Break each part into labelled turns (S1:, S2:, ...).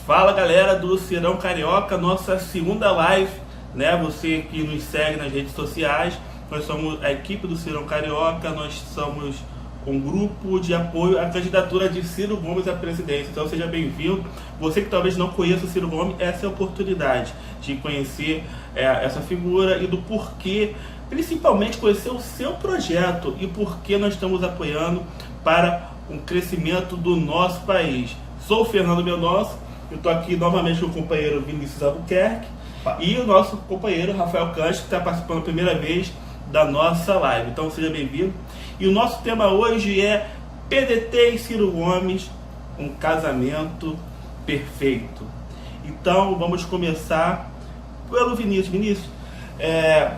S1: Fala galera do Cirão Carioca, nossa segunda live, né? Você que nos segue nas redes sociais, nós somos a equipe do Cirão Carioca, nós somos um grupo de apoio à candidatura de Ciro Gomes à presidência. Então seja bem-vindo. Você que talvez não conheça o Ciro Gomes, essa é a oportunidade de conhecer essa figura e do porquê, principalmente conhecer o seu projeto e por que nós estamos apoiando para um crescimento do nosso país. Sou o Fernando Mendonça. Eu estou aqui novamente com o companheiro Vinícius Albuquerque e o nosso companheiro Rafael Cancho, que está participando a primeira vez da nossa live. Então seja bem-vindo. E o nosso tema hoje é PDT e Ciro Gomes, um casamento perfeito. Então vamos começar pelo Vinícius.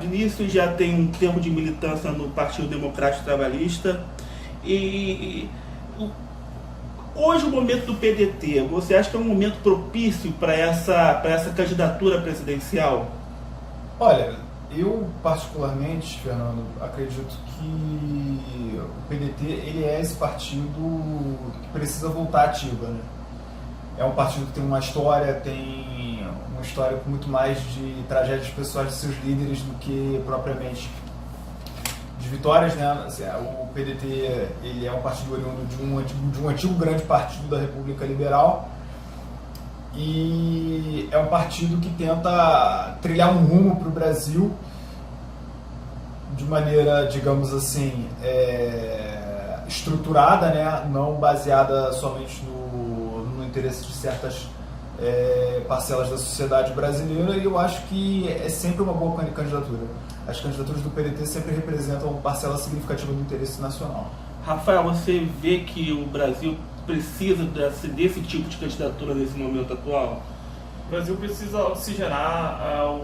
S1: Vinícius já tem um tempo de militância no Partido Democrático Trabalhista e hoje o momento do PDT, você acha que é um momento propício para essa candidatura presidencial?
S2: Olha, eu particularmente, Fernando, acredito que o PDT ele é esse partido que precisa voltar ativa, né? É um partido que tem uma história com muito mais de tragédias pessoais de seus líderes do que propriamente de vitórias, né? Assim, o PDT ele é um partido oriundo de um antigo grande partido da República Liberal e é um partido que tenta trilhar um rumo para o Brasil de maneira, digamos assim, estruturada, né? Não baseada somente no interesse de certas parcelas da sociedade brasileira, e eu acho que é sempre uma boa candidatura. As candidaturas do PDT sempre representam uma parcela significativa do interesse nacional.
S1: Rafael, você vê que o Brasil precisa desse tipo de candidatura nesse momento atual?
S3: O Brasil precisa oxigenar a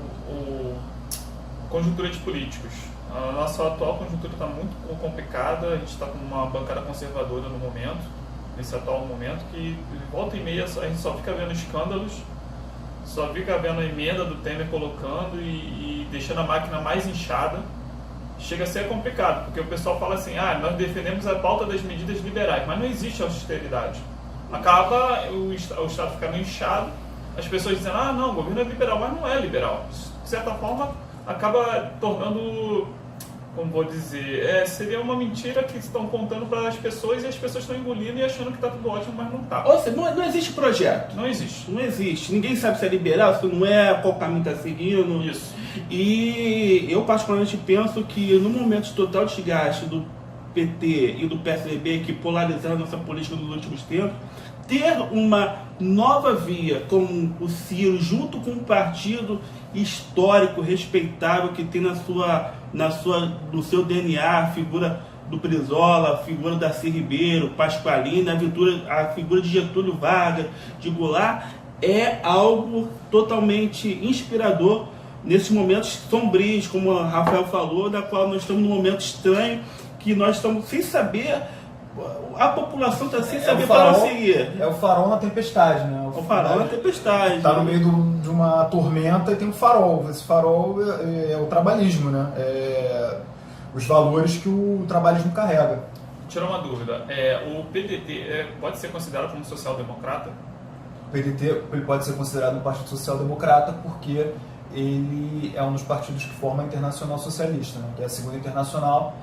S3: conjuntura de políticos. A nossa atual conjuntura está muito complicada, a gente está com uma bancada conservadora no momento, nesse atual momento, que volta e meia a gente só fica vendo escândalos, só fica vendo a emenda do Temer colocando e deixando a máquina mais inchada. Chega a ser complicado, porque o pessoal fala assim, nós defendemos a pauta das medidas liberais, mas não existe austeridade. Acaba o Estado ficando inchado, as pessoas dizendo, não, o governo é liberal, mas não é liberal. De certa forma, acaba tornando, como vou dizer, seria uma mentira que estão contando para as pessoas e as pessoas estão engolindo e achando que está tudo ótimo, mas não está.
S1: Ou seja, não existe projeto.
S3: Não existe.
S1: Não existe. Ninguém sabe se é liberal, se não é, qual caminho está seguindo.
S3: Isso.
S1: E eu particularmente penso que no momento de total desgaste do PT e do PSDB, que polarizaram nossa política nos últimos tempos, ter uma nova via como o Ciro, junto com um partido histórico, respeitável, que tem no seu DNA a figura do Brizola, a figura da Darcy Ribeiro, Pasqualina, a figura de Getúlio Vargas, de Goulart, é algo totalmente inspirador nesses momentos sombrios, como o Rafael falou, da qual nós estamos num momento estranho, que nós estamos sem saber, a população está sem saber para onde seguir.
S2: É o farol na tempestade, né?
S1: O farol na tempestade.
S2: Está no meio de uma tormenta e tem um farol. Esse farol é o trabalhismo, né? Os valores que o trabalhismo carrega.
S3: Tirar uma dúvida, o PDT pode ser considerado como social-democrata?
S2: O PDT ele pode ser considerado um partido social-democrata porque ele é um dos partidos que forma a Internacional Socialista, né? Que é a segunda internacional,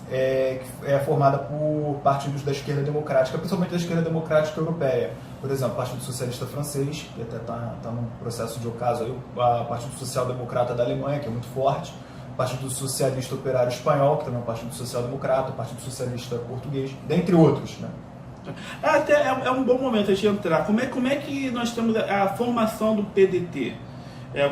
S2: que é formada por partidos da esquerda democrática, principalmente da esquerda democrática europeia. Por exemplo, o Partido Socialista Francês, que até está num processo de ocaso, o Partido Social Democrata da Alemanha, que é muito forte, o Partido Socialista Operário Espanhol, que também é um partido social democrata, o Partido Socialista Português, dentre outros, né?
S1: É um bom momento a gente entrar. Como é que nós temos a formação do PDT?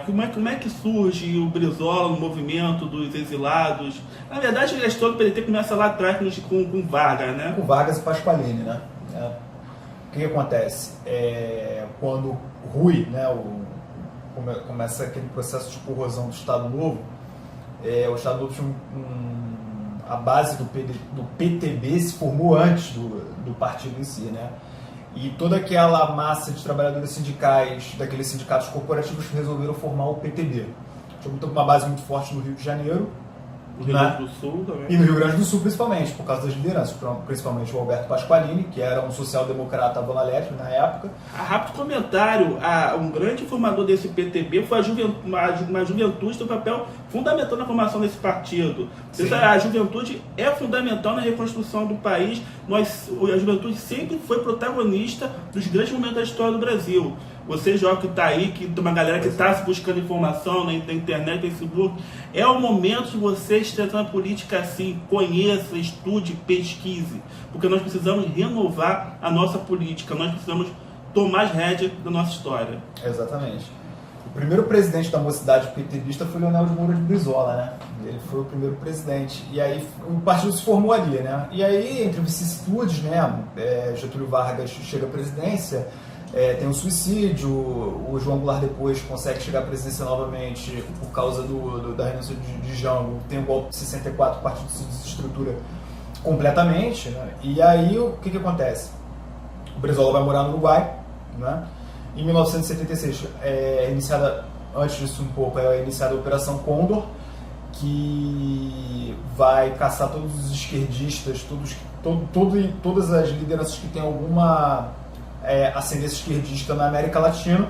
S1: Como é que surge o Brizola no movimento dos exilados? Na verdade, a história do PDT começa lá atrás com Vargas, né?
S2: Com Vargas e Pasqualini, né? O que acontece? Quando Rui, né, começa aquele processo de corrosão do Estado Novo, o Estado Novo tinha a base do PTB se formou antes do partido em si, né? E toda aquela massa de trabalhadores sindicais, daqueles sindicatos corporativos, resolveram formar o PTB. Tinha uma base muito forte no Rio de Janeiro,
S1: No Rio Grande do Sul também.
S2: E no Rio Grande do Sul, principalmente, por causa das lideranças, principalmente o Alberto Pasqualini, que era um social-democrata avalétrico na época.
S1: Rápido comentário, um grande formador desse PTB foi uma juventude tem um papel fundamental na formação desse partido. A juventude é fundamental na reconstrução do país. A juventude sempre foi protagonista dos grandes momentos da história do Brasil. Você, jovem que está aí, que tem uma galera que está se buscando informação na internet, no Facebook, é o momento de você estar na política assim, conheça, estude, pesquise, porque nós precisamos renovar a nossa política, nós precisamos tomar as rédeas da nossa história.
S2: Exatamente. O primeiro presidente da mocidade PTBista foi Leonel de Moura de Brizola, né? Ele foi o primeiro presidente. E aí o partido se formou ali, né? E aí, entre vicissitudes, né? Getúlio Vargas chega à presidência, tem um suicídio, o João Goulart depois consegue chegar à presidência novamente por causa da renúncia de Jango, tem o golpe de 64, o partido se desestrutura completamente, né? E aí o que acontece? O Brizola vai morar no Uruguai, né? Em 1976, antes disso um pouco, é iniciada a Operação Condor, que vai caçar todos os esquerdistas, todas as lideranças que têm alguma ascendência esquerdista na América Latina.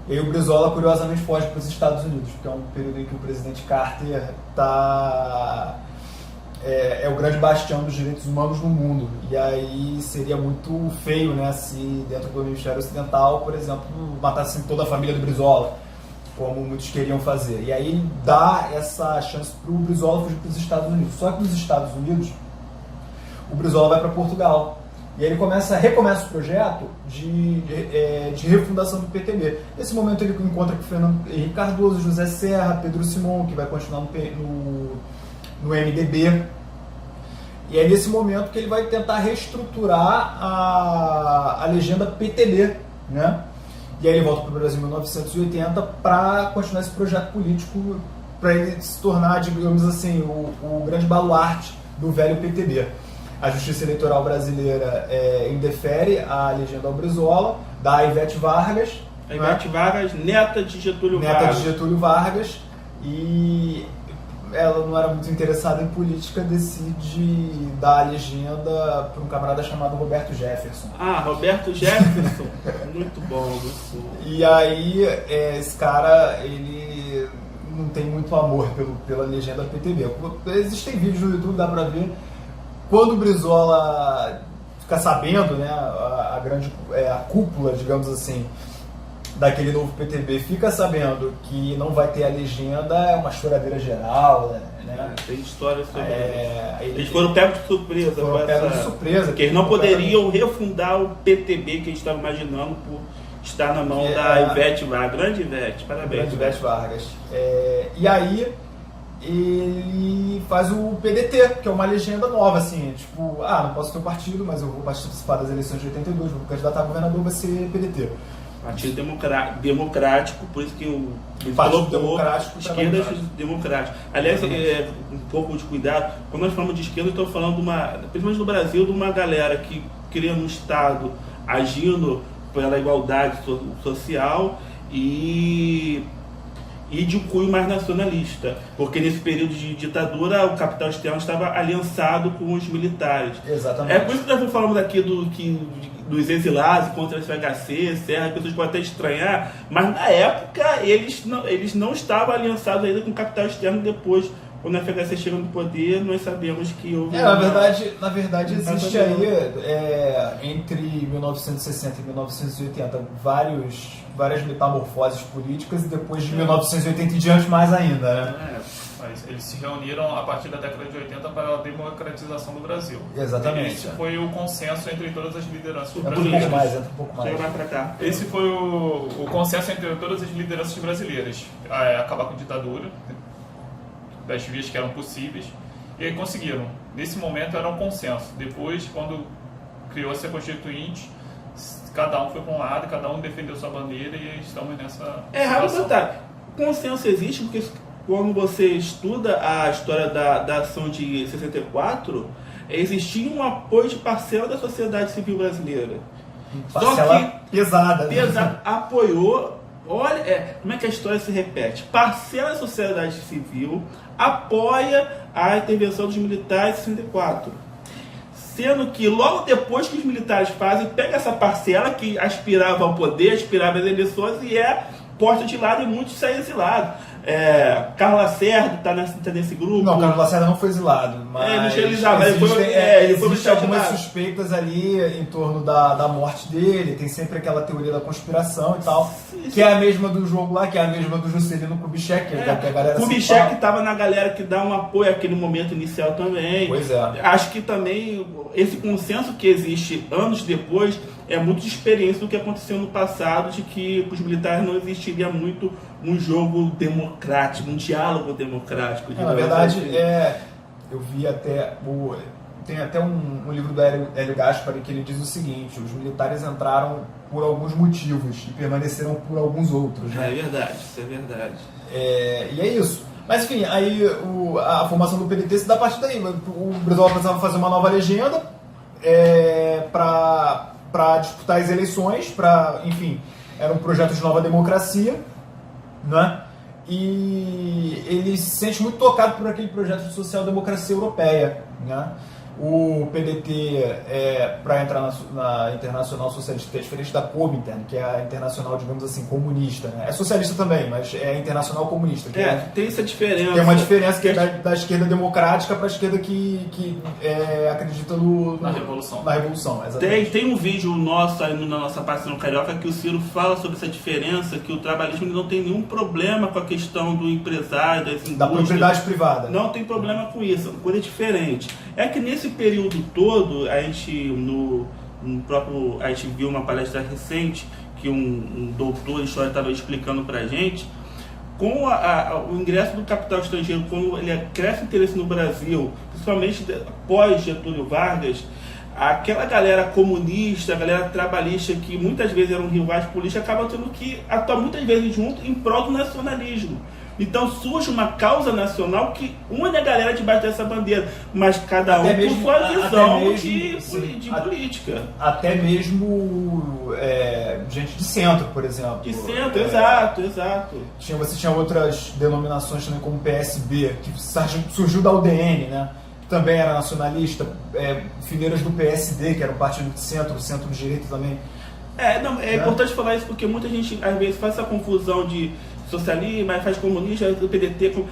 S2: E aí o Brizola, curiosamente, foge para os Estados Unidos, porque é um período em que o presidente Carter é o grande bastião dos direitos humanos no mundo. E aí seria muito feio, né, se dentro do Hemisfério Ocidental, por exemplo, matassem toda a família do Brizola, como muitos queriam fazer. E aí ele dá essa chance para o Brizola fugir para os Estados Unidos. Só que nos Estados Unidos, o Brizola vai para Portugal. E aí ele recomeça o projeto de refundação do PTB. Nesse momento ele encontra com Fernando Henrique Cardoso, José Serra, Pedro Simão, que vai continuar no MDB. E é nesse momento que ele vai tentar reestruturar a legenda PTB, né? E aí ele volta para o Brasil em 1980 para continuar esse projeto político, para ele se tornar, digamos assim, o grande baluarte do velho PTB. A Justiça Eleitoral brasileira indefere a legenda ao Brizola, dá a Ivete Vargas.
S1: A Ivete Vargas, neta de Getúlio Vargas.
S2: Neta de Getúlio Vargas. E ela não era muito interessada em política, decide dar a legenda para um camarada chamado Roberto Jefferson.
S1: Roberto Jefferson. Muito bom, muito bom.
S2: E aí, esse cara, ele não tem muito amor pela legenda PTB. Existem vídeos no YouTube, dá pra ver. Quando o Brizola fica sabendo, né, a cúpula, digamos assim, daquele novo PTB, fica sabendo que não vai ter a legenda, é uma choradeira geral, né?
S1: Tem história sobre eles foram pegos de surpresa.
S2: Porque
S1: eles não poderiam refundar o PTB que eles estavam imaginando por estar na mão da Ivete Vargas. Grande Ivete, parabéns.
S2: Grande Ivete Vargas. E aí ele faz o PDT, que é uma legenda nova, assim, tipo, não posso ter um partido, mas eu vou participar das eleições de 82, vou candidatar a governador, vai ser PDT.
S1: Partido democrático, por isso que ele
S2: Partido
S1: colocou
S2: democrático,
S1: esquerda democrática. Aliás, um pouco de cuidado, quando nós falamos de esquerda, eu estou falando principalmente no Brasil, de uma galera que cria um Estado agindo pela igualdade social e de um cunho mais nacionalista, porque nesse período de ditadura o capital externo estava aliançado com os militares.
S2: Exatamente.
S1: É por isso que nós falamos aqui dos exilados contra a FHC, Serra, pessoas podem até estranhar, mas na época eles não estavam aliançados ainda com o capital externo. Depois, quando a FHC chega no poder, nós sabemos que houve...
S2: Na verdade existe aí, entre 1960 e 1980, várias metamorfoses políticas, e depois de 1980 em diante mais ainda, né?
S3: Mas eles se reuniram a partir da década de 80 para a democratização do Brasil.
S2: Exatamente.
S3: Esse foi o consenso entre todas as lideranças
S2: brasileiras.
S3: brasileiras.
S2: Entra um pouco mais.
S1: Chega mais pra cá.
S3: Esse foi o consenso entre todas as lideranças brasileiras. Acabar com a ditadura, das vias que eram possíveis, e aí conseguiram. Nesse momento era um consenso. Depois, quando criou-se a Constituinte, cada um foi para um lado, cada um defendeu sua bandeira, e estamos nessa
S1: situação. O consenso existe porque quando você estuda a história da ação de 64, existia um apoio de parcela da sociedade civil brasileira.
S2: Parcela pesada.
S1: Apoiou olha, como é que a história se repete? Parcela da sociedade civil apoia a intervenção dos militares em 64. Sendo que logo depois que os militares fazem, pega essa parcela que aspirava ao poder, aspirava às eleições e é posta de lado e muitos saem exilados. Carlos Lacerda está nesse grupo.
S2: Não, Carlos Lacerda não foi exilado, mas
S1: Michel Elizabeth,
S2: existem algumas suspeitas ali em torno da morte dele, tem sempre aquela teoria da conspiração e tal, que é a mesma do jogo lá, que é a mesma do Juscelino Kubitschek, que a galera
S1: Kubitschek estava na galera que dá um apoio àquele momento inicial também.
S2: Pois é.
S1: Acho que também esse consenso que existe anos depois é muito de experiência do que aconteceu no passado, de que para os militares não existiria muito um jogo democrático, um diálogo democrático.
S2: Na verdade, eu vi até tem até um livro do Hélio Gaspari que ele diz o seguinte: os militares entraram por alguns motivos e permaneceram por alguns outros. Né?
S1: É verdade, isso é verdade.
S2: E é isso. Mas enfim, aí a formação do PDT se dá a partir daí. O Brizola precisava fazer uma nova legenda para disputar as eleições, enfim, era um projeto de nova democracia, né? E ele se sente muito tocado por aquele projeto de social-democracia europeia, né? O PDT, para entrar na Internacional Socialista, que é diferente da Comintern, que é a internacional, digamos assim, comunista, né? É socialista também, mas é a internacional comunista.
S1: Tem essa diferença.
S2: Tem uma diferença que é da esquerda democrática para a esquerda que acredita
S3: na revolução.
S2: Na revolução, exatamente.
S1: Tem um vídeo nosso aí na nossa página no Carioca que o Ciro fala sobre essa diferença, que o trabalhismo não tem nenhum problema com a questão do empresário,
S2: da propriedade privada.
S1: Não tem problema com isso, coisa diferente. É que nesse período todo, a gente viu uma palestra recente que um doutor em história estava explicando para a gente, com o ingresso do capital estrangeiro, como ele cresce o interesse no Brasil, principalmente após Getúlio Vargas, aquela galera comunista, a galera trabalhista, que muitas vezes eram rivais políticos, acaba tendo que atuar muitas vezes junto em prol do nacionalismo. Então surge uma causa nacional que une a galera debaixo dessa bandeira, mas cada um com sua visão de política.
S2: Até mesmo gente de centro, por exemplo.
S1: De centro, exato.
S2: Você tinha outras denominações também, como PSB, que surgiu da UDN, né? Que também era nacionalista, fileiras do PSD, que era um partido de centro-direita também.
S1: É importante falar isso porque muita gente às vezes faz essa confusão de socialismo, faz comunista, do PDT,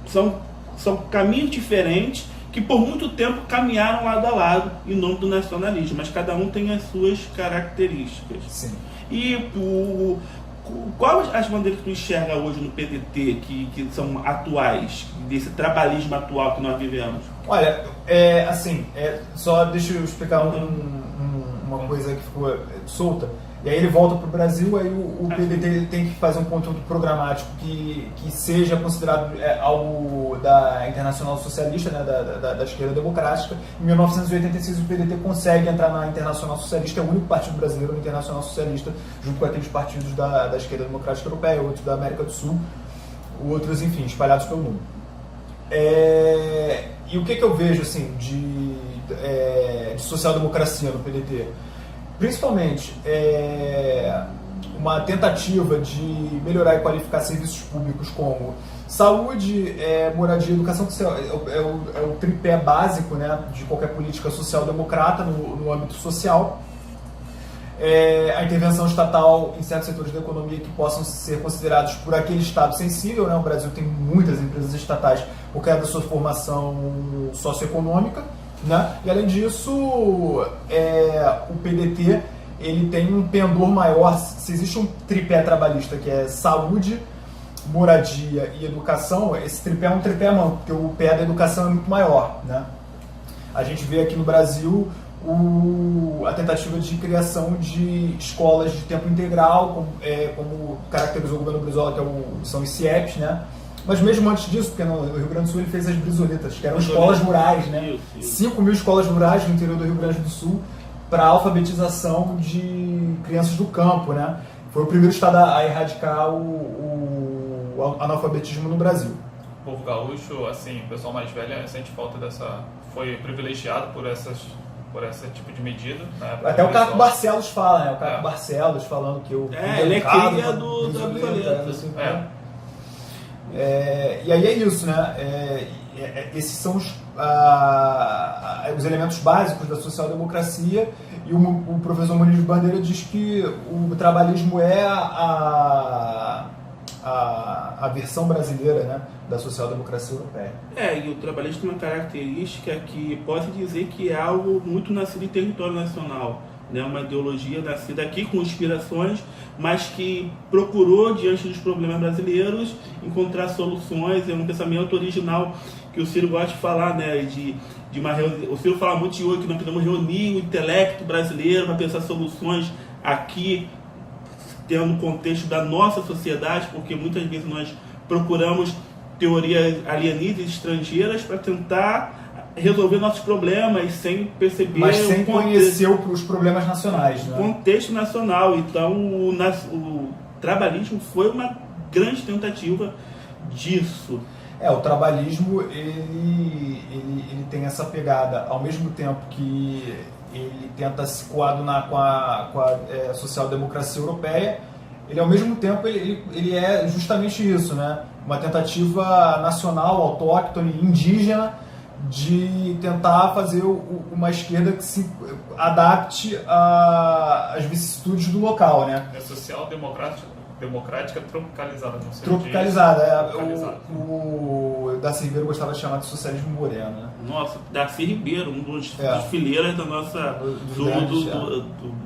S1: são caminhos diferentes que por muito tempo caminharam lado a lado em nome do nacionalismo, mas cada um tem as suas características.
S2: Sim.
S1: E quais as bandeiras que tu enxerga hoje no PDT que são atuais, desse trabalhismo atual que nós vivemos?
S2: Olha, só deixa eu explicar uma coisa que ficou solta. E aí ele volta para o Brasil, aí o PDT tem que fazer um conteúdo programático que seja considerado algo da Internacional Socialista, né, da esquerda democrática. Em 1986 o PDT consegue entrar na Internacional Socialista, é o único partido brasileiro na Internacional Socialista, junto com aqueles partidos da esquerda democrática europeia, outros da América do Sul, outros, enfim, espalhados pelo mundo. E o que eu vejo assim, de social-democracia no PDT? Principalmente uma tentativa de melhorar e qualificar serviços públicos como saúde, moradia e educação, que é o tripé básico, né, de qualquer política social-democrata no âmbito social. A intervenção estatal em certos setores da economia que possam ser considerados por aquele Estado sensível, né? O Brasil tem muitas empresas estatais por causa da sua formação socioeconômica, né? E além disso, o PDT ele tem um pendor maior. Se existe um tripé trabalhista que é saúde, moradia e educação, esse tripé é um tripé mão, porque o pé da educação é muito maior, né? A gente vê aqui no Brasil a tentativa de criação de escolas de tempo integral, como caracterizou o governo Brizola, que são os CIEPs, né? Mas mesmo antes disso, porque no Rio Grande do Sul ele fez as Brizolitas, que eram escolas rurais, né? 5.000 escolas rurais no interior do Rio Grande do Sul para alfabetização de crianças do campo, né? Foi o primeiro estado a erradicar o analfabetismo no Brasil.
S3: O povo gaúcho, assim, o pessoal mais velho sente falta dessa... Foi privilegiado por essas por esse tipo de medida.
S2: Até o Caco Barcelos fala, né? O Caco Barcelos falando que o...
S1: ele é cria do Obsoleto.
S2: Assim, e aí é isso, né? Esses são os elementos básicos da social-democracia, e o professor Muniz Bandeira diz que o trabalhismo é a versão brasileira, né, da social-democracia europeia.
S1: E o trabalhismo tem uma característica que pode dizer que é algo muito nascido em território nacional, né, uma ideologia nascida aqui com inspirações, mas que procurou, diante dos problemas brasileiros, encontrar soluções. É um pensamento original que o Ciro gosta de falar, né, o Ciro fala muito de hoje que nós podemos reunir o intelecto brasileiro para pensar soluções aqui, tendo o contexto da nossa sociedade, porque muitas vezes nós procuramos teorias alienígenas estrangeiras para tentar resolver nossos problemas sem perceber...
S2: Mas sem conhecer os problemas nacionais, né?
S1: O contexto nacional. Então, o trabalhismo foi uma grande tentativa disso.
S2: O trabalhismo, ele tem essa pegada, ao mesmo tempo que ele tenta se coadunar com a social-democracia europeia, ele ao mesmo tempo ele é justamente isso, né? Uma tentativa nacional, autóctone, indígena, de tentar fazer uma esquerda que se adapte às vicissitudes do local, né?
S3: É social-democrática tropicalizada, não sei.
S2: Tropicalizada, o Darcy Ribeiro gostava de chamar de socialismo moreno, né?
S1: Nossa, Darcy Ribeiro, um dos fileiras da nossa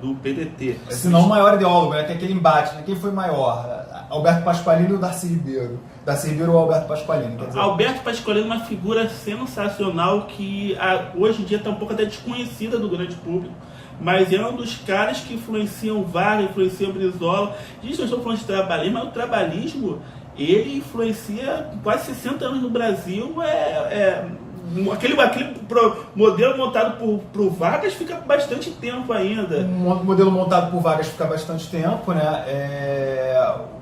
S1: do PDT.
S2: Se não o maior ideólogo, né? Tem aquele embate, né? Quem foi maior? Alberto Pasqualini ou Darcy Ribeiro? Darcy Ribeiro ou Alberto Pasqualini? Quer dizer...
S1: Alberto Pasqualini é uma figura sensacional que hoje em dia está um pouco até desconhecida do grande público, mas é um dos caras que influenciam Vargas, influenciam Brizola. Gente, nós estamos falando de trabalhismo, mas o trabalhismo, ele influencia quase 60 anos no Brasil. Aquele modelo montado por Vargas fica bastante tempo ainda.
S2: Um modelo montado por Vargas fica bastante tempo, né?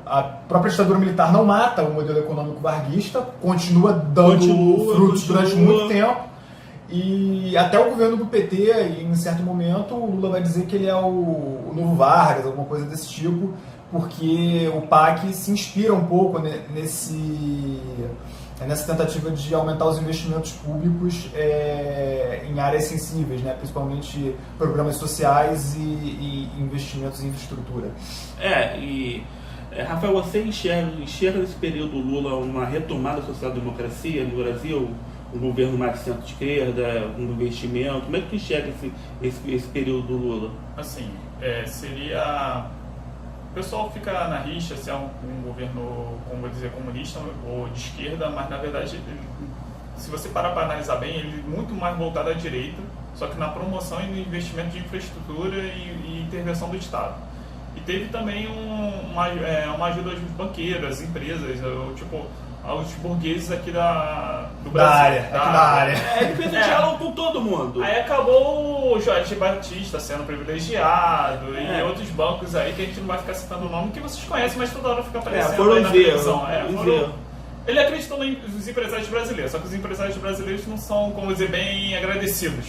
S2: A própria ditadura militar não mata o modelo econômico varguista, continua dando frutos durante muito tempo. E até o governo do PT, em certo momento, o Lula vai dizer que ele é o novo Vargas, alguma coisa desse tipo, porque o PAC se inspira um pouco nessa tentativa de aumentar os investimentos públicos em áreas sensíveis, né? Principalmente programas sociais e investimentos em infraestrutura.
S1: Rafael, você enxerga nesse período Lula uma retomada da social-democracia no Brasil? Um governo mais centro-esquerda, um investimento? Como é que tu enxerga esse período do Lula?
S3: Assim, seria... O pessoal fica na rixa se é um governo, como vou dizer, comunista ou de esquerda, mas na verdade, se você parar para analisar bem, ele é muito mais voltado à direita, só que na promoção e no investimento de infraestrutura e intervenção do Estado. E teve também uma ajuda aos banqueiros, às empresas, aos burgueses aqui do Brasil.
S2: Da área.
S1: Ele fez um diálogo com todo mundo.
S3: Aí acabou o Jorge Batista sendo privilegiado e outros bancos aí que a gente não vai ficar citando o nome, que vocês conhecem, mas toda hora fica aparecendo aí na televisão. Ele acreditou nos empresários brasileiros, só que os empresários brasileiros não são, como dizer, bem agradecidos.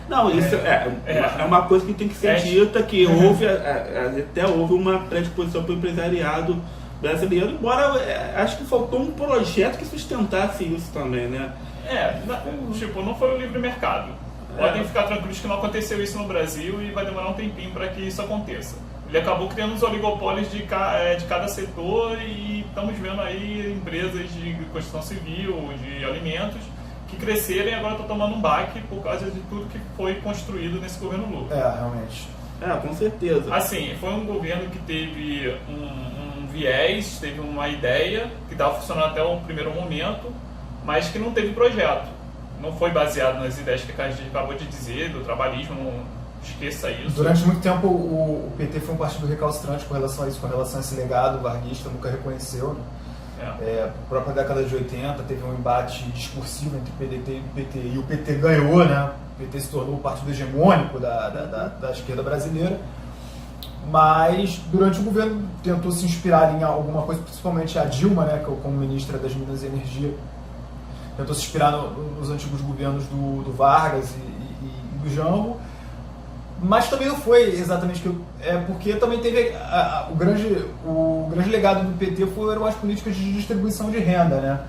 S1: Não, isso é uma coisa que tem que ser dita, que até houve uma predisposição para o empresariado brasileiro, embora acho que faltou um projeto que sustentasse isso também, né?
S3: Não foi o livre mercado. Podem ficar tranquilos que não aconteceu isso no Brasil e vai demorar um tempinho para que isso aconteça. Ele acabou criando os oligopólios de cada setor e estamos vendo aí empresas de construção civil, de alimentos, que cresceram e agora estão tomando um baque por causa de tudo que foi construído nesse governo Lula.
S2: Realmente.
S1: Com certeza.
S3: Assim, foi um governo que teve um viés, teve uma ideia que estava funcionando até o primeiro momento, mas que não teve projeto. Não foi baseado nas ideias que a gente acabou de dizer, do trabalhismo, não esqueça isso.
S2: Durante muito tempo o PT foi um partido recalcitrante com relação a isso, com relação a esse legado varguista, nunca reconheceu, né? A própria década de 80 teve um embate discursivo entre PDT e PT, e o PT ganhou, né? O PT se tornou o partido hegemônico da esquerda brasileira, mas durante o governo tentou se inspirar em alguma coisa, principalmente a Dilma, né, como ministra das Minas e Energia, tentou se inspirar nos antigos governos do Vargas e do Jango, Mas também não foi exatamente porque também teve o grande legado do PT foram as políticas de distribuição de renda, né?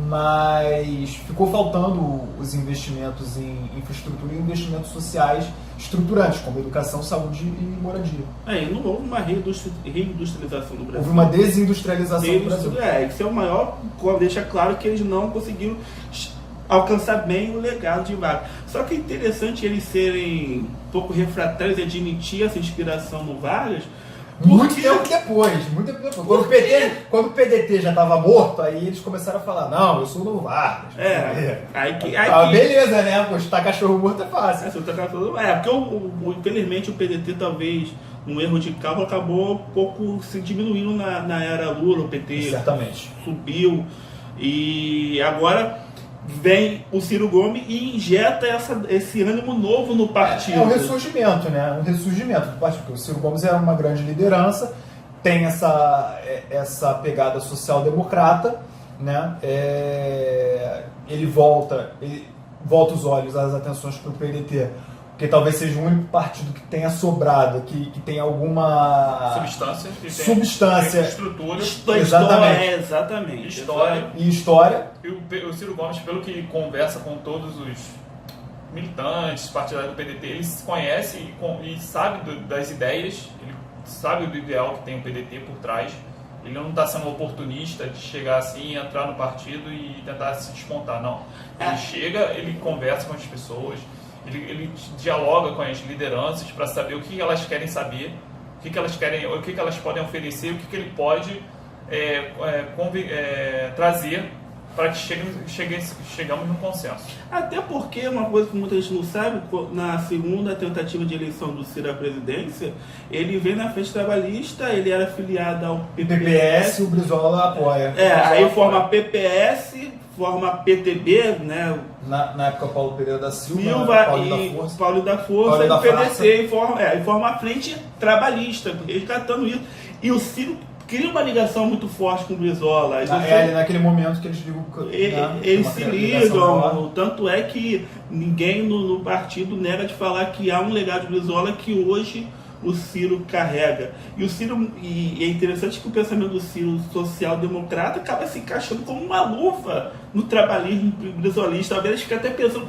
S2: Mas ficou faltando os investimentos em infraestrutura e investimentos sociais estruturantes, como educação, saúde e moradia.
S1: E não houve uma reindustrialização do Brasil.
S2: Houve uma desindustrialização do Brasil.
S1: Isso é o maior, deixa claro que eles não conseguiram alcançar bem o legado de Vargas. Só que é interessante eles serem um pouco refratários e admitir essa inspiração no Vargas.
S2: Muito tempo depois. Quando o PDT já estava morto, aí eles começaram a falar, não, eu sou do Vargas. Beleza, né? Postar cachorro morto é fácil.
S1: Porque infelizmente o PDT talvez, num erro de cálculo, acabou um pouco se diminuindo na era Lula, o PT
S2: certamente
S1: subiu. E agora vem o Ciro Gomes e injeta esse ânimo novo no partido.
S2: É um ressurgimento, né? Um ressurgimento do partido. Porque o Ciro Gomes é uma grande liderança, tem essa pegada social-democrata, né? Ele volta os olhos, as atenções para o PDT, porque talvez seja o único partido que tenha sobrado, que tem alguma substância,
S3: estrutura,
S1: exatamente.
S3: História. E o Ciro Gomes, pelo que conversa com todos os militantes partidários do PDT, ele se conhece e sabe das ideias, ele sabe do ideal que tem o PDT por trás. Ele não está sendo oportunista de chegar assim, entrar no partido e tentar se despontar, não. Ele chega, ele conversa com as pessoas, ele dialoga com as lideranças para saber o que elas querem saber, o que elas querem, o que elas podem oferecer, o que ele pode trazer para que chegamos num consenso.
S1: Até porque, uma coisa que muita gente não sabe, na segunda tentativa de eleição do Ciro à presidência, ele vem na frente trabalhista, ele era filiado ao
S2: PPS, o Brizola apoia.
S1: Aí forma PPS, forma PTB, né?
S2: Na época Paulo Pereira da Silva,
S1: Paulo da Força e o PDT, e forma a frente trabalhista, resgatando isso. E o Ciro cria uma ligação muito forte com o Brizola.
S2: Naquele momento que eles ligam.
S1: Eles se ligam, tanto é que ninguém no partido nega de falar que há um legado de Brizola que hoje o Ciro carrega. E é interessante que o pensamento do Ciro social-democrata acaba se encaixando como uma luva no trabalhismo brizolista. Talvez eles fiquem até pensando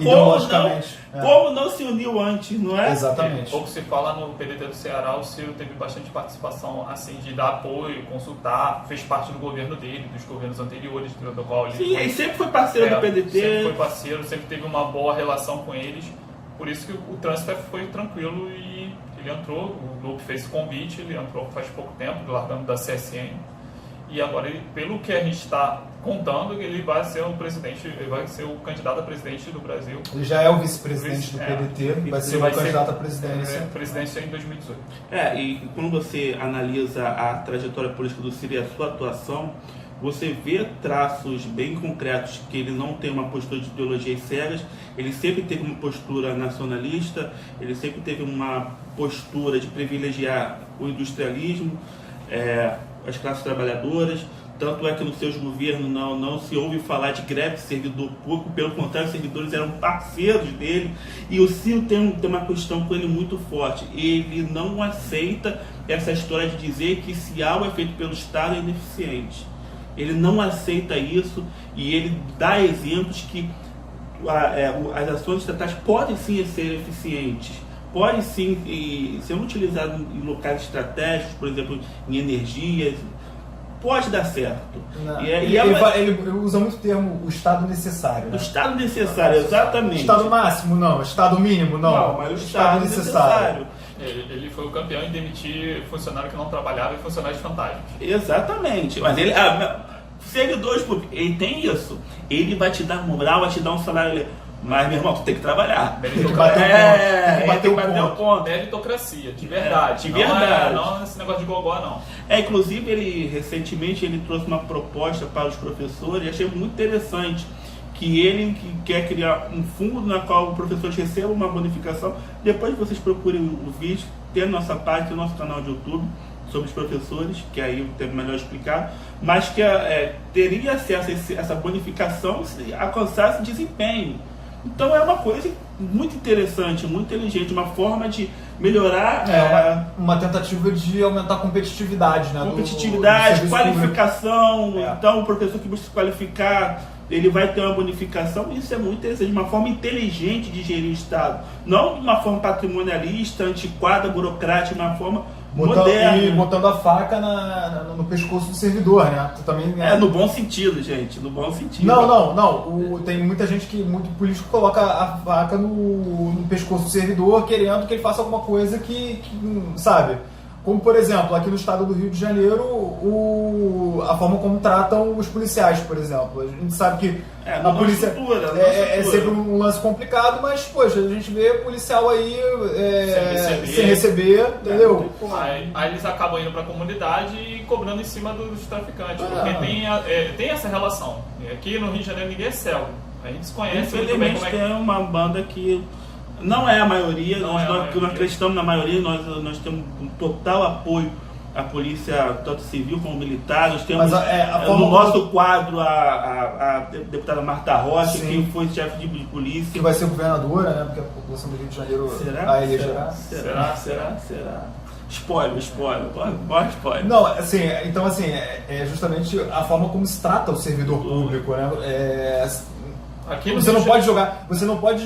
S1: como não se uniu antes, não é?
S2: Exatamente.
S3: Pouco se fala no PDT do Ceará, o Ciro teve bastante participação assim, de dar apoio, consultar, fez parte do governo dele, dos governos anteriores, do qual ele
S1: ele sempre foi parceiro do PDT.
S3: Sempre foi parceiro, sempre teve uma boa relação com eles. Por isso que o trânsito foi tranquilo e ele entrou, o Lupe fez o convite, ele entrou faz pouco tempo, largando da CSN. E agora, pelo que a gente está contando, ele vai ser o presidente, ele vai ser o candidato a presidente do Brasil.
S2: Ele já é o vice-presidente do PDT, vai ser o candidato à presidência.
S3: Presidência em 2018.
S1: E quando você analisa a trajetória política do Ciro e a sua atuação, você vê traços bem concretos que ele não tem uma postura de ideologias cegas, ele sempre teve uma postura nacionalista, ele sempre teve uma postura de privilegiar o industrialismo, as classes trabalhadoras, tanto é que nos seus governos não se ouve falar de greve de servidor público, pelo contrário, os servidores eram parceiros dele, e o Ciro tem uma questão com ele muito forte, ele não aceita essa história de dizer que se algo é feito pelo Estado é ineficiente. Ele não aceita isso e ele dá exemplos que as ações estatais podem sim ser eficientes, podem sim ser utilizadas em locais estratégicos, por exemplo, em energias, pode dar certo.
S2: Ele usa muito o termo o Estado necessário. Né?
S1: O Estado necessário, exatamente.
S2: Estado máximo não, Estado mínimo não,
S1: mas o Estado necessário.
S3: Ele foi o campeão em demitir funcionário que não trabalhava e funcionários fantasmas.
S1: Exatamente. Mas ele, servidores públicos, ele tem isso. Ele vai te dar moral, vai te dar um salário. Mas, meu irmão, tu tem que trabalhar.
S2: Tem que bater o ponto.
S3: Meritocracia, de verdade.
S1: De verdade.
S3: Não esse negócio de gogó, não.
S1: Inclusive, recentemente, ele trouxe uma proposta para os professores, e achei muito interessante. Que ele quer criar um fundo na qual os professores recebam uma bonificação. Depois que vocês procurem o vídeo, tem a nossa página, tem o nosso canal de YouTube sobre os professores, que aí tem melhor explicar, mas que teria acesso a essa bonificação se alcançasse desempenho. Então é uma coisa muito interessante, muito inteligente, uma forma de melhorar
S2: uma tentativa de aumentar a competitividade, né?
S1: Competitividade,
S2: do
S1: qualificação.
S2: É.
S1: Então o professor que busca se qualificar, ele vai ter uma bonificação. Isso é muito interessante, uma forma inteligente de gerir o Estado. Não de uma forma patrimonialista, antiquada, burocrática, uma forma moderna.
S2: E botando a faca no pescoço do servidor, né? Tu também,
S1: no bom sentido, gente, no bom sentido.
S2: Não. Tem muita gente muito político coloca a faca no pescoço do servidor, querendo que ele faça alguma coisa que sabe? Como, por exemplo, aqui no estado do Rio de Janeiro, a forma como tratam os policiais, por exemplo. A gente sabe que a polícia é sempre um lance complicado, mas, poxa, a gente vê policial aí sem receber, entendeu?
S3: Aí eles acabam indo para a comunidade e cobrando em cima dos traficantes, porque tem essa relação. E aqui no Rio de Janeiro ninguém é cego. A gente se conhece.
S1: Infelizmente tem uma banda que não é a maioria, nós acreditamos na maioria, nós temos um total apoio à polícia, tanto civil como militar. Nós temos no nosso quadro a deputada Marta Rocha,
S2: Sim.
S1: que foi chefe de polícia.
S2: Que vai ser governadora, né? Porque a população do Rio de Janeiro a elegerá.
S1: Será? Spoiler. Bora spoiler.
S2: Não, assim, então assim, é justamente a forma como se trata o servidor público, né? Você não pode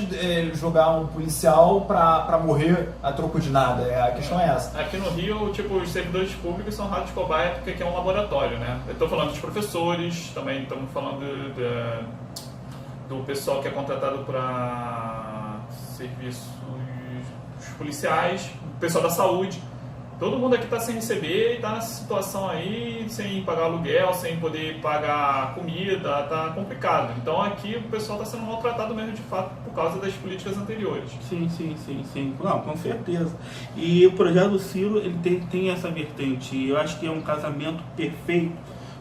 S2: jogar um policial pra morrer a troco de nada. A questão é essa.
S3: Aqui no Rio, tipo, os servidores públicos são ratos de cobaia porque aqui é um laboratório, né? Eu estou falando dos professores, também estamos falando do pessoal que é contratado para serviços policiais, o pessoal da saúde. Todo mundo aqui está sem receber e está nessa situação aí, sem pagar aluguel, sem poder pagar comida, tá complicado. Então aqui o pessoal está sendo maltratado mesmo de fato por causa das políticas anteriores.
S1: Sim. Não, com certeza. E o projeto do Ciro, ele tem essa vertente. Eu acho que é um casamento perfeito,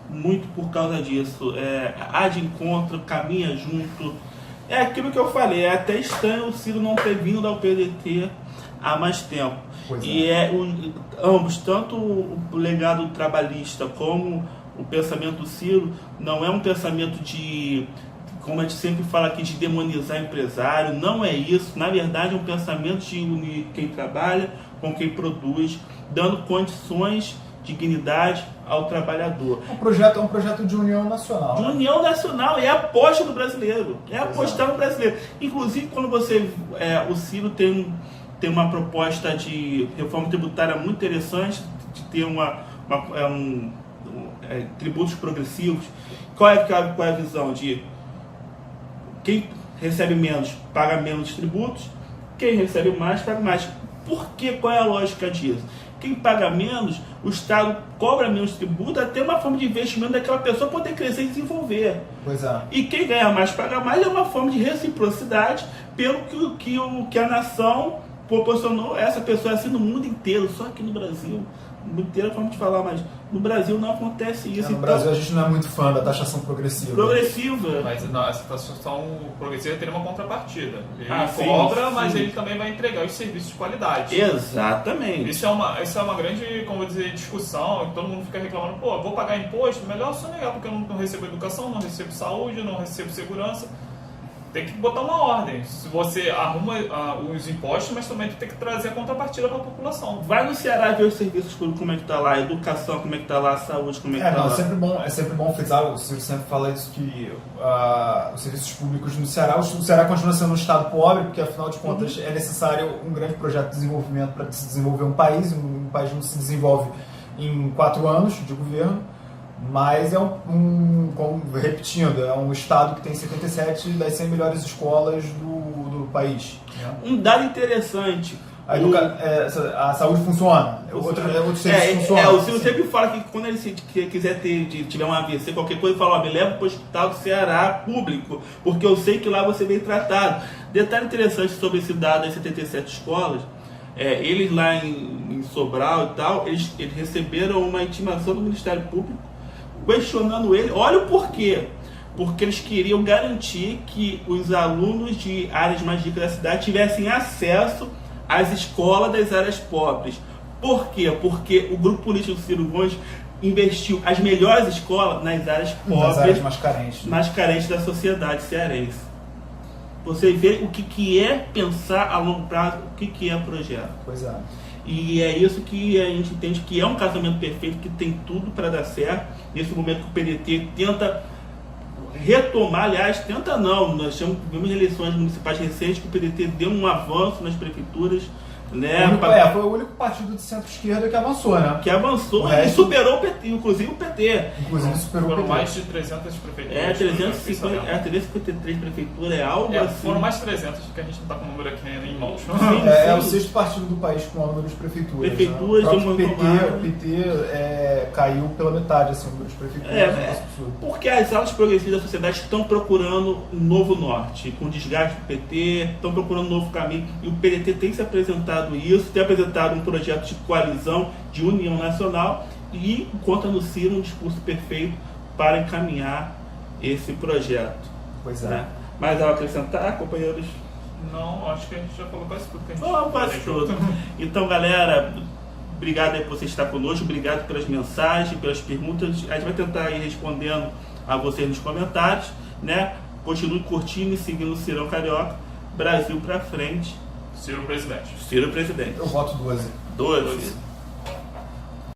S1: muito por causa disso. Há de encontro, caminha junto. É aquilo que eu falei, é até estranho o Ciro não ter vindo da PDT há mais tempo. E ambos, tanto o legado trabalhista como o pensamento do Ciro, não é um pensamento de, como a gente sempre fala aqui, de demonizar empresário, não é isso. Na verdade é um pensamento de unir quem trabalha com quem produz, dando condições, dignidade ao trabalhador.
S2: É um projeto de união nacional.
S1: De união nacional, é a aposta do brasileiro, apostar no brasileiro. Inclusive quando o Ciro tem uma proposta de reforma tributária muito interessante, de ter tributos progressivos. Qual é a visão? De quem recebe menos paga menos tributos, quem recebe mais paga mais. Por quê? Qual é a lógica disso? Quem paga menos, o Estado cobra menos tributo, até uma forma de investimento daquela pessoa poder crescer e desenvolver.
S2: Pois é.
S1: E quem ganha mais paga mais é uma forma de reciprocidade pelo que a nação proporcionou essa pessoa assim no mundo inteiro, só aqui no Brasil. No mundo inteiro é forma de falar, mas no Brasil não acontece isso.
S2: No Brasil a gente não é muito fã da taxação progressiva.
S3: Mas essa taxação progressiva tem uma contrapartida. Ele
S1: cobra,
S3: mas ele também vai entregar os serviços de qualidade.
S1: Exatamente.
S3: Isso é uma grande, como eu dizer, discussão. Todo mundo fica reclamando, vou pagar imposto, melhor só negar, porque eu não recebo educação, não recebo saúde, não recebo segurança. Tem que botar uma ordem. Se você arruma os impostos, mas também tem que trazer a contrapartida para a população.
S1: Vai no Ceará ver os serviços públicos, como é que está lá, a educação, como é que está lá, a saúde, como é que está lá.
S2: É sempre bom frisar, o Ciro sempre fala isso, que os serviços públicos no Ceará, o Ceará continua sendo um estado pobre, porque afinal de contas é necessário um grande projeto de desenvolvimento para se desenvolver um país não se desenvolve em 4 anos de governo. Mas repetindo, é um estado que tem 77 das 100 melhores escolas do país. Né?
S1: Um dado interessante.
S2: A saúde funciona, outros serviços funcionam.
S1: O Ciro sempre fala que quando ele quiser tiver um AVC, qualquer coisa, ele fala, me leva para o hospital do Ceará público, porque eu sei que lá você vem tratado. Detalhe interessante sobre esse dado das 77 escolas, eles lá em Sobral e tal, eles receberam uma intimação do Ministério Público questionando ele. Olha o porquê. Porque eles queriam garantir que os alunos de áreas mais ricas da cidade tivessem acesso às escolas das áreas pobres. Por quê? Porque o grupo político Ciro Gomes investiu as melhores escolas nas áreas pobres,
S2: nas áreas mais carentes
S1: da sociedade cearense. você vê o que é pensar a longo prazo, o que é projeto.
S2: Pois é.
S1: E é isso que a gente entende que é um casamento perfeito, que tem tudo para dar certo. Nesse momento que o PDT tenta retomar, aliás, tenta não, nós tivemos eleições municipais recentes que o PDT deu um avanço nas prefeituras, né?
S2: Foi o único partido de centro-esquerda que avançou, né?
S1: Que avançou
S2: O
S1: e
S2: resto-
S1: superou o PT, inclusive o PT.
S2: Inclusive superou o
S3: Foram
S2: PT.
S3: mais de 300 prefeituras.
S1: 353 prefeituras, é algo assim.
S3: Foram mais de 300, porque a gente não está com o número aqui em mãos.
S2: É o
S1: sim.
S2: 6º partido do país com o número de prefeituras.
S1: Prefeituras,
S2: né? O próprio
S1: de uma tomada.
S2: o PT caiu pela metade, assim, o número de prefeituras. É um negócio absurdo.
S1: Porque as alas progressistas da sociedade estão procurando um novo norte, com desgaste do PT, estão procurando um novo caminho, e o PDT tem se apresentado isso, tem apresentado um projeto de coalizão, de união nacional, e encontra no Ciro um discurso perfeito para encaminhar esse projeto.
S2: Pois é.
S1: Né? Mais algo a acrescentar, companheiros?
S3: Não, acho que a gente já falou quase tudo que a gente
S1: Quase tudo. Então, galera, obrigado aí por você estar conosco, obrigado pelas mensagens, pelas perguntas. A gente vai tentar ir respondendo a vocês nos comentários, né? Continue curtindo e seguindo o Cirão Carioca. Brasil pra frente.
S3: Ciro presidente.
S1: Ciro presidente.
S2: Eu voto 12.
S1: 12.